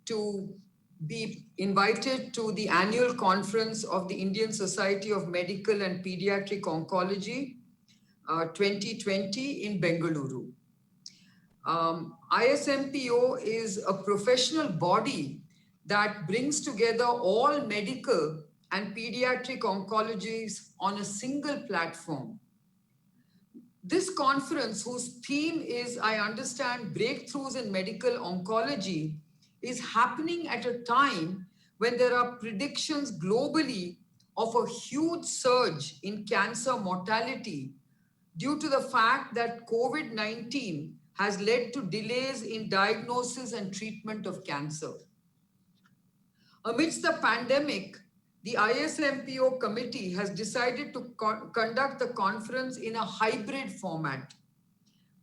to be invited to the annual conference of the Indian Society of Medical and Pediatric Oncology 2020 in Bengaluru. ISMPO is a professional body that brings together all medical and pediatric oncologies on a single platform. This conference, whose theme is, I understand, breakthroughs in medical oncology, is happening at a time when there are predictions globally of a huge surge in cancer mortality due to the fact that COVID-19 has led to delays in diagnosis and treatment of cancer. Amidst the pandemic, the ISMPO committee has decided to conduct the conference in a hybrid format,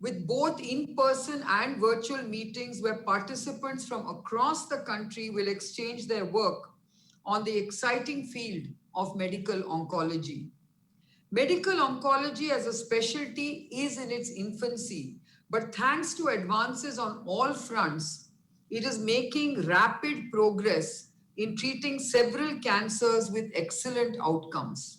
with both in-person and virtual meetings where participants from across the country will exchange their work on the exciting field of medical oncology. Medical oncology as a specialty is in its infancy, but thanks to advances on all fronts, it is making rapid progress in treating several cancers with excellent outcomes.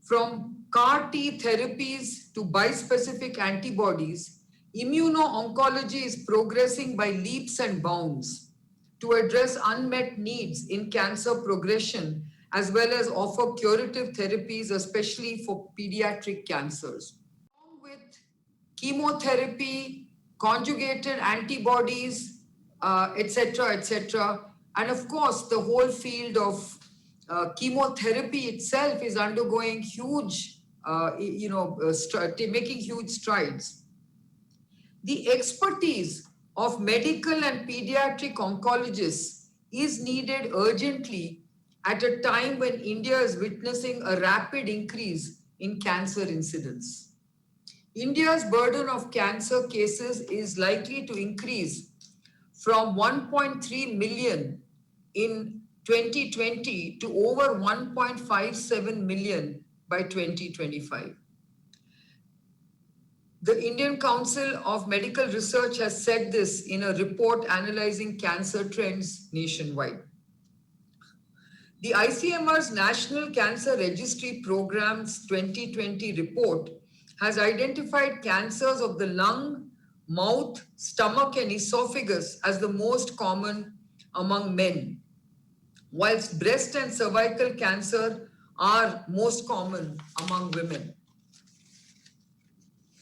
From CAR T therapies to bispecific antibodies, immuno-oncology is progressing by leaps and bounds to address unmet needs in cancer progression as well as offer curative therapies, especially for pediatric cancers. Along with chemotherapy, conjugated antibodies, etc., etc., and of course, the whole field of chemotherapy itself is undergoing huge, making huge strides. The expertise of medical and pediatric oncologists is needed urgently at a time when India is witnessing a rapid increase in cancer incidence. India's burden of cancer cases is likely to increase from 1.3 million in 2020 to over 1.57 million by 2025. The Indian Council of Medical Research has said this in a report analyzing cancer trends nationwide. The ICMR's National Cancer Registry Program's 2020 report has identified cancers of the lung, mouth, stomach, and esophagus as the most common among men, whilst breast and cervical cancer are most common among women.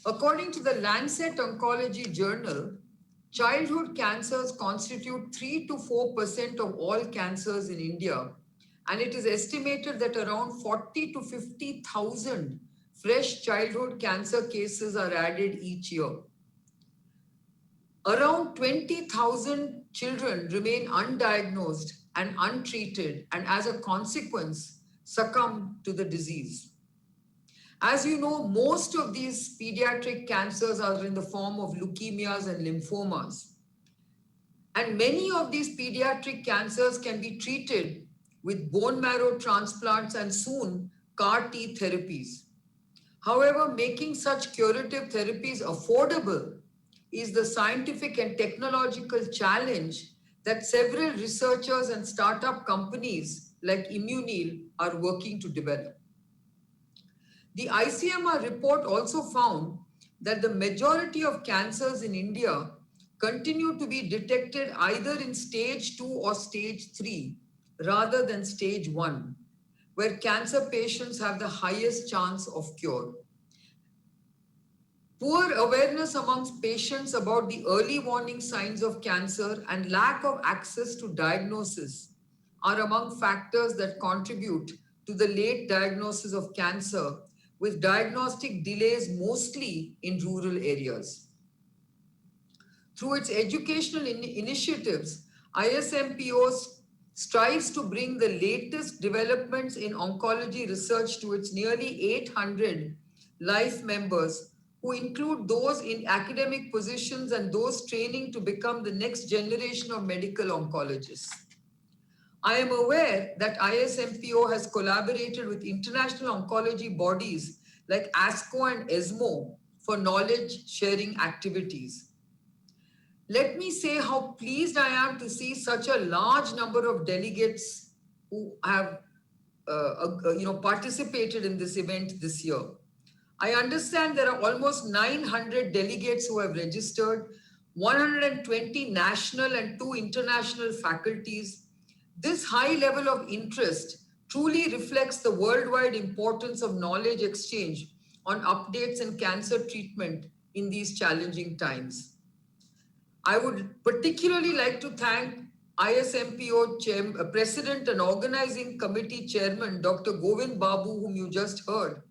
According to the Lancet Oncology Journal, childhood cancers constitute 3 to 4% of all cancers in India, and it is estimated that around 40 to 50,000 fresh childhood cancer cases are added each year. Around 20,000 children remain undiagnosed and untreated, and as a consequence, succumb to the disease. As you know, most of these pediatric cancers are in the form of leukemias and lymphomas. And many of these pediatric cancers can be treated with bone marrow transplants and soon CAR T therapies. However, making such curative therapies affordable is the scientific and technological challenge that several researchers and startup companies like Immunil are working to develop. The ICMR report also found that the majority of cancers in India continue to be detected either in stage 2 or stage 3 rather than stage 1, where cancer patients have the highest chance of cure. Poor awareness amongst patients about the early warning signs of cancer and lack of access to diagnosis are among factors that contribute to the late diagnosis of cancer, with diagnostic delays mostly in rural areas. Through its educational initiatives, ISMPO strives to bring the latest developments in oncology research to its nearly 800 life members, who include those in academic positions and those training to become the next generation of medical oncologists. I am aware that ISMPO has collaborated with international oncology bodies like ASCO and ESMO for knowledge sharing activities. Let me say how pleased I am to see such a large number of delegates who have participated in this event this year. I understand there are almost 900 delegates who have registered, 120 national and 2 international faculties. This high level of interest truly reflects the worldwide importance of knowledge exchange on updates in cancer treatment in these challenging times. I would particularly like to thank ISMPO President and Organizing Committee Chairman Dr. Govind Babu, whom you just heard,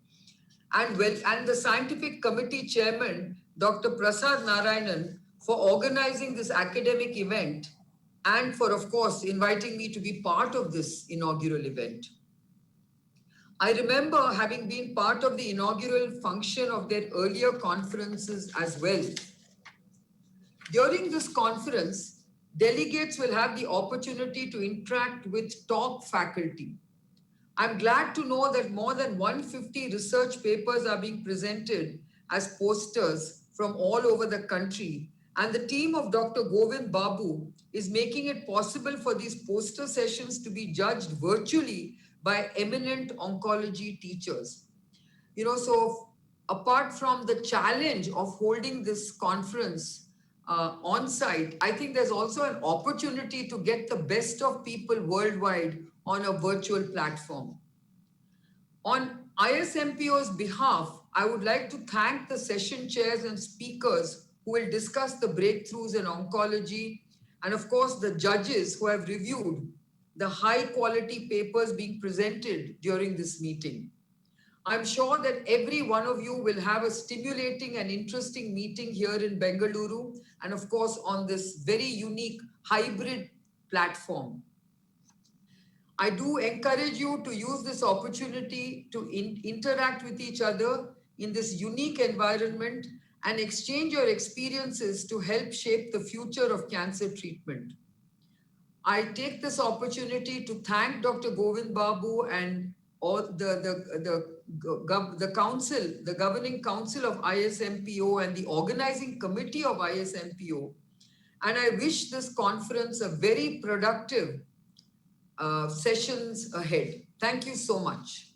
and the Scientific Committee Chairman Dr. Prasad Narayanan for organizing this academic event and for, of course, inviting me to be part of this inaugural event. I remember having been part of the inaugural function of their earlier conferences as well. During this conference, delegates will have the opportunity to interact with top faculty. I'm glad to know that more than 150 research papers are being presented as posters from all over the country, and the team of Dr. Govind Babu is making it possible for these poster sessions to be judged virtually by eminent oncology teachers. So apart from the challenge of holding this conference on site, I think there's also an opportunity to get the best of people worldwide on a virtual platform. On ISMPO's behalf, I would like to thank the session chairs and speakers who will discuss the breakthroughs in oncology, and of course the judges who have reviewed the high quality papers being presented during this meeting. I'm sure that every one of you will have a stimulating and interesting meeting here in Bengaluru, and of course on this very unique hybrid platform. I do encourage you to use this opportunity to interact with each other in this unique environment and exchange your experiences to help shape the future of cancer treatment. I take this opportunity to thank Dr. Govind Babu and all the council, the governing council of ISMPO and the organizing committee of ISMPO. And I wish this conference a very productive sessions ahead. Thank you so much.